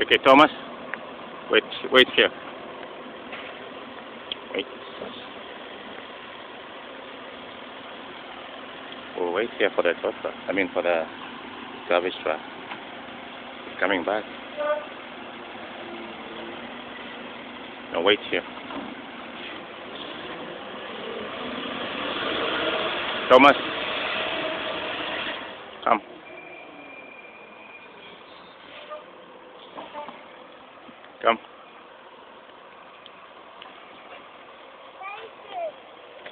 Okay, Thomas. Wait here. Wait. We'll wait here for the truck. I mean, for the garbage truck. It's coming back. No, wait here. Thomas. Come. Come.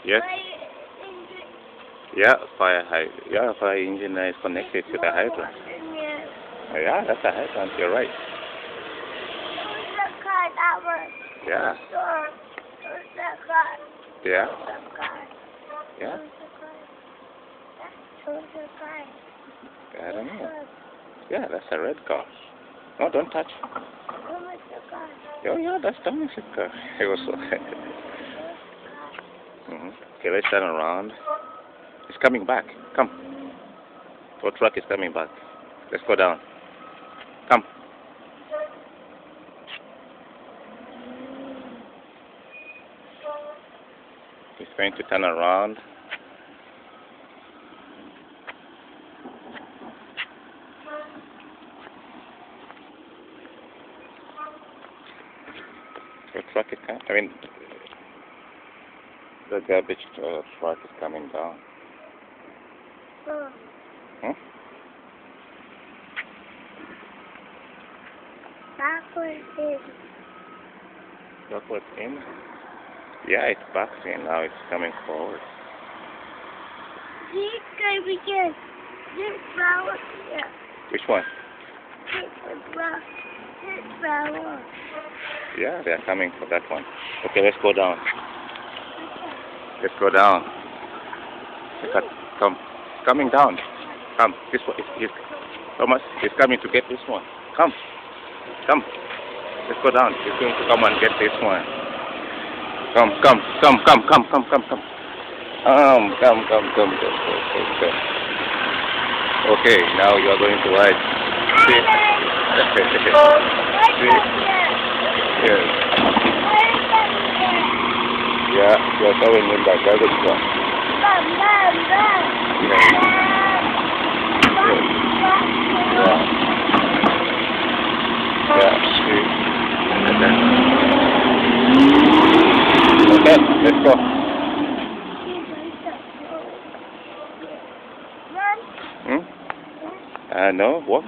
Yes. Fire engine is connected to the hydrant. Yeah, that's a hydrant. You're right. Yeah. Yeah. Yeah. I don't know. Yeah, that's a red car. No, don't touch. Oh yeah, that's Thomas' car. It was. Okay, let's turn around. It's coming back. Come. Tow truck is coming back. Let's go down. Come. He's going to turn around. The truck is coming. I mean, the garbage truck is coming down. Backwards in? Yeah, it's back in. Now it's coming forward. He's going to begin. This flower here. Which one? This flower. Yeah, they're coming for that one. Okay, let's go down. Let's go down. Come. Coming down. Come. This one. Thomas is coming to get this one. Come. Come. Let's go down. He's going to come and get this one. Come. Okay, now you are going to ride. See? Yes. Yeah, you are going in that garbage truck. See? Okay, let's go. No, walk.